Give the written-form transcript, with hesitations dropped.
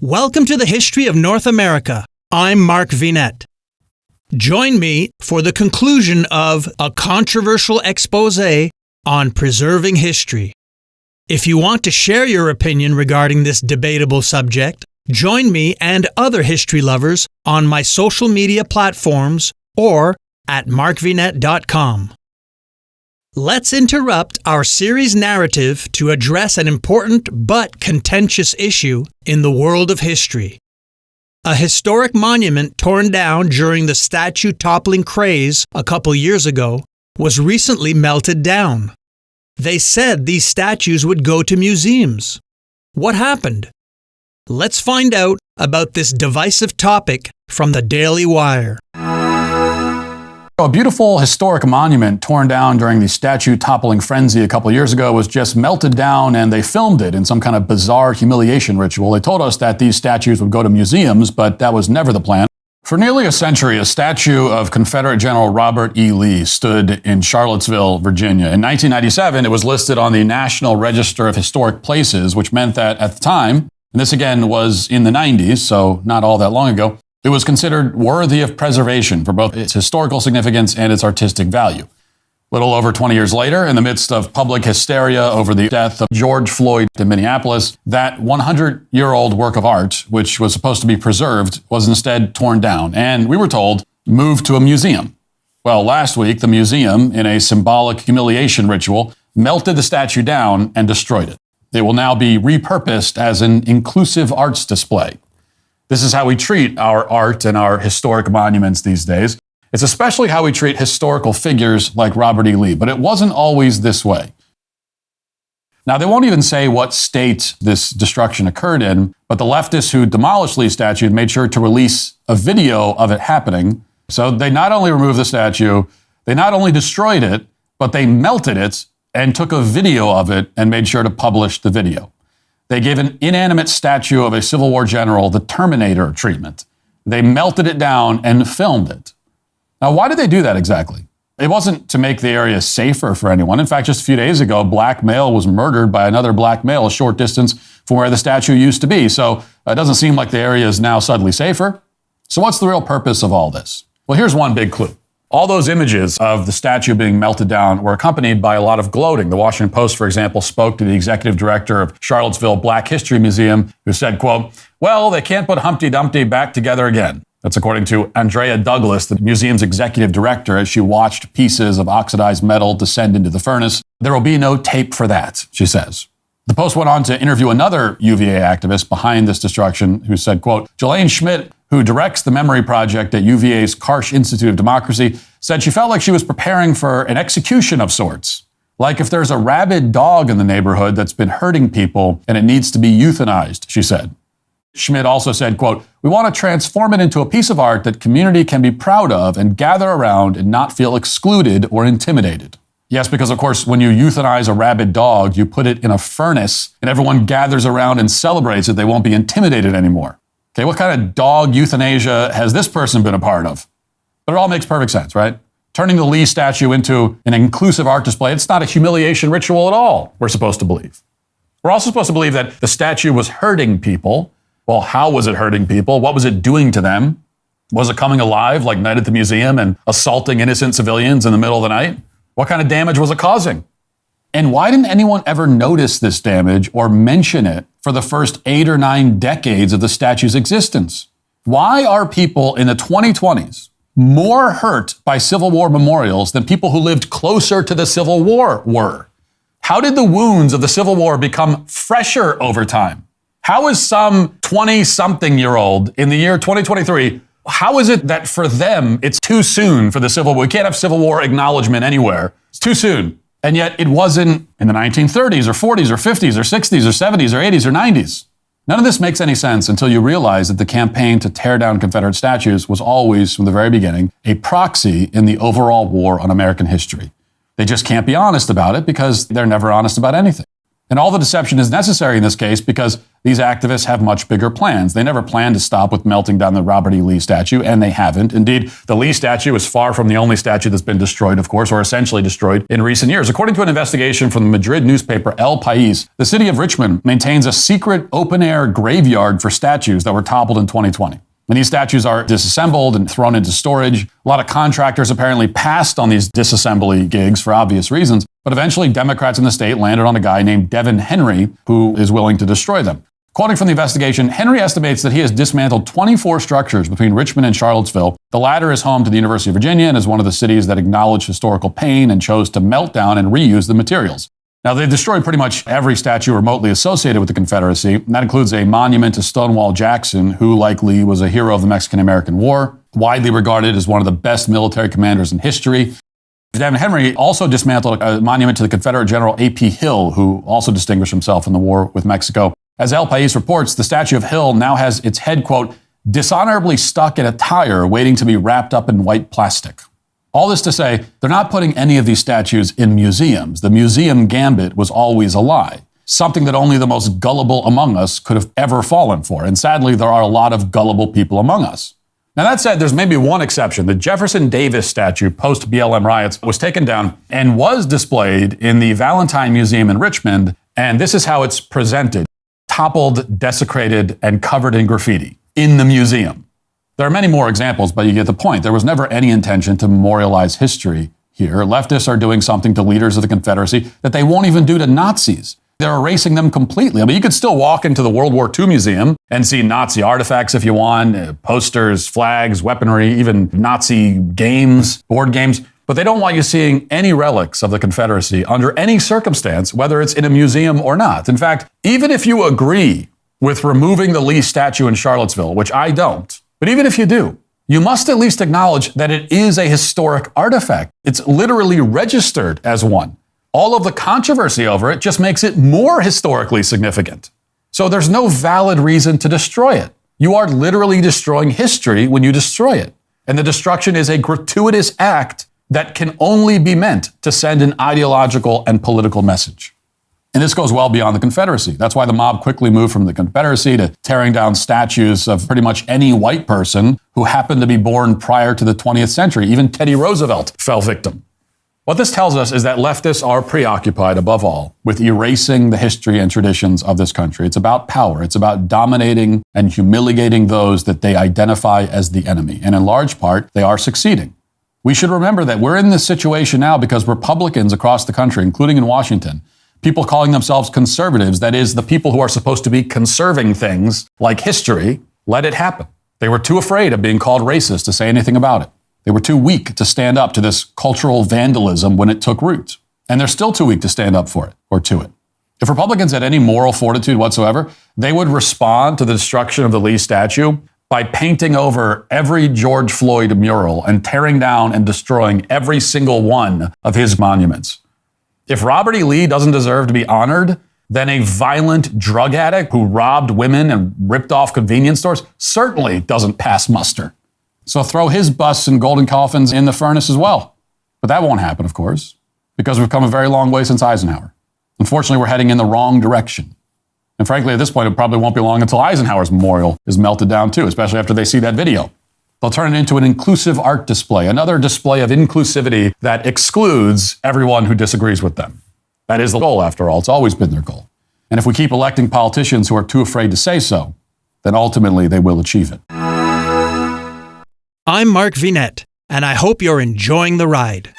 Welcome to the History of North America. I'm Mark Vinette. Join me for the conclusion of a controversial exposé on preserving history. If you want to share your opinion regarding this debatable subject, join me and other history lovers on my social media platforms or at markvinette.com. Let's interrupt our series narrative to address an important but contentious issue in the world of history. A historic monument torn down during the statue toppling craze a couple years ago was recently melted down. They said these statues would go to museums. What happened? Let's find out about this divisive topic from the Daily Wire. A beautiful historic monument torn down during the statue toppling frenzy a couple years ago was just melted down, and they filmed it in some kind of bizarre humiliation ritual. They told us that these statues would go to museums, but that was never the plan. For nearly a century, a statue of Confederate General Robert E. Lee stood in Charlottesville, Virginia. In 1997, it was listed on the National Register of Historic Places, which meant that at the time, and this again was in the 90s, so not all that long ago, it was considered worthy of preservation for both its historical significance and its artistic value. A little over 20 years later, in the midst of public hysteria over the death of George Floyd in Minneapolis, that 100-year-old work of art, which was supposed to be preserved, was instead torn down, and we were told, moved to a museum. Well, last week, the museum, in a symbolic humiliation ritual, melted the statue down and destroyed it. It will now be repurposed as an inclusive arts display. This is how we treat our art and our historic monuments these days. It's especially how we treat historical figures like Robert E. Lee, but it wasn't always this way. Now, they won't even say what state this destruction occurred in, but the leftists who demolished Lee's statue made sure to release a video of it happening. So they not only removed the statue, they not only destroyed it, but they melted it and took a video of it and made sure to publish the video. They gave an inanimate statue of a Civil War general the Terminator treatment. They melted it down and filmed it. Now, why did they do that exactly? It wasn't to make the area safer for anyone. In fact, just a few days ago, a black male was murdered by another black male a short distance from where the statue used to be. So it doesn't seem like the area is now suddenly safer. So what's the real purpose of all this? Well, here's one big clue. All those images of the statue being melted down were accompanied by a lot of gloating. The Washington Post, for example, spoke to the executive director of Charlottesville Black History Museum, who said, quote, "Well, they can't put Humpty Dumpty back together again." That's according to Andrea Douglas, the museum's executive director, as she watched pieces of oxidized metal descend into the furnace. "There will be no tape for that," she says. The Post went on to interview another UVA activist behind this destruction who said, quote, "Jelaine Schmidt, who directs the memory project at UVA's Karsh Institute of Democracy, said she felt like she was preparing for an execution of sorts. Like if there's a rabid dog in the neighborhood that's been hurting people and it needs to be euthanized," she said. Schmidt also said, quote, "We want to transform it into a piece of art that community can be proud of and gather around and not feel excluded or intimidated." Yes, because of course, when you euthanize a rabid dog, you put it in a furnace and everyone gathers around and celebrates it. They won't be intimidated anymore. Okay, what kind of dog euthanasia has this person been a part of? But it all makes perfect sense, right? Turning the Lee statue into an inclusive art display, it's not a humiliation ritual at all, we're supposed to believe. We're also supposed to believe that the statue was hurting people. Well, how was it hurting people? What was it doing to them? Was it coming alive like Night at the Museum and assaulting innocent civilians in the middle of the night? What kind of damage was it causing? And why didn't anyone ever notice this damage or mention it for the first 8 or 9 decades of the statue's existence? Why are people in the 2020s more hurt by Civil War memorials than people who lived closer to the Civil War were? How did the wounds of the Civil War become fresher over time? How is some 20-something-year-old in the year 2023, how is it that for them it's too soon for the Civil War? We can't have Civil War acknowledgement anywhere. It's too soon. And yet it wasn't in the 1930s or 40s or 50s or 60s or 70s or 80s or 90s. None of this makes any sense until you realize that the campaign to tear down Confederate statues was always, from the very beginning, a proxy in the overall war on American history. They just can't be honest about it because they're never honest about anything. And all the deception is necessary in this case because these activists have much bigger plans. They never planned to stop with melting down the Robert E. Lee statue, and they haven't. Indeed, the Lee statue is far from the only statue that's been destroyed, of course, or essentially destroyed in recent years. According to an investigation from the Madrid newspaper El País, the city of Richmond maintains a secret open-air graveyard for statues that were toppled in 2020. And these statues are disassembled and thrown into storage. A lot of contractors apparently passed on these disassembly gigs for obvious reasons, but eventually Democrats in the state landed on a guy named Devin Henry who is willing to destroy them. Quoting from the investigation, Henry estimates that he has dismantled 24 structures between Richmond and Charlottesville. The latter is home to the University of Virginia and is one of the cities that acknowledged historical pain and chose to melt down and reuse the materials. Now, they've destroyed pretty much every statue remotely associated with the Confederacy, and that includes a monument to Stonewall Jackson, who likely was a hero of the Mexican-American War, widely regarded as one of the best military commanders in history. Devin Henry also dismantled a monument to the Confederate General A.P. Hill, who also distinguished himself in the war with Mexico. As El País reports, the statue of Hill now has its head, quote, dishonorably stuck in a tire waiting to be wrapped up in white plastic. All this to say, they're not putting any of these statues in museums. The museum gambit was always a lie, something that only the most gullible among us could have ever fallen for. And sadly, there are a lot of gullible people among us. Now, that said, there's maybe one exception. The Jefferson Davis statue post-BLM riots was taken down and was displayed in the Valentine Museum in Richmond. And this is how it's presented: toppled, desecrated, and covered in graffiti in the museum. There are many more examples, but you get the point. There was never any intention to memorialize history here. Leftists are doing something to leaders of the Confederacy that they won't even do to Nazis. They're erasing them completely. I mean, you could still walk into the World War II Museum and see Nazi artifacts if you want, posters, flags, weaponry, even Nazi games, board games. But they don't want you seeing any relics of the Confederacy under any circumstance, whether it's in a museum or not. In fact, even if you agree with removing the Lee statue in Charlottesville, which I don't, but even if you do, you must at least acknowledge that it is a historic artifact. It's literally registered as one. All of the controversy over it just makes it more historically significant. So there's no valid reason to destroy it. You are literally destroying history when you destroy it. And the destruction is a gratuitous act that can only be meant to send an ideological and political message. And this goes well beyond the Confederacy. That's why the mob quickly moved from the Confederacy to tearing down statues of pretty much any white person who happened to be born prior to the 20th century. Even Teddy Roosevelt fell victim. What this tells us is that leftists are preoccupied, above all, with erasing the history and traditions of this country. It's about power. It's about dominating and humiliating those that they identify as the enemy. And in large part, they are succeeding. We should remember that we're in this situation now because Republicans across the country, including in Washington, people calling themselves conservatives, that is, the people who are supposed to be conserving things like history, let it happen. They were too afraid of being called racist to say anything about it. They were too weak to stand up to this cultural vandalism when it took root. And they're still too weak to stand up for it or to it. If Republicans had any moral fortitude whatsoever, they would respond to the destruction of the Lee statue by painting over every George Floyd mural and tearing down and destroying every single one of his monuments. If Robert E. Lee doesn't deserve to be honored, then a violent drug addict who robbed women and ripped off convenience stores certainly doesn't pass muster. So throw his busts and golden coffins in the furnace as well. But that won't happen, of course, because we've come a very long way since Eisenhower. Unfortunately, we're heading in the wrong direction. And frankly, at this point, it probably won't be long until Eisenhower's memorial is melted down too, especially after they see that video. They'll turn it into an inclusive art display, another display of inclusivity that excludes everyone who disagrees with them. That is the goal, after all. It's always been their goal. And if we keep electing politicians who are too afraid to say so, then ultimately they will achieve it. I'm Mark Vinette, and I hope you're enjoying the ride.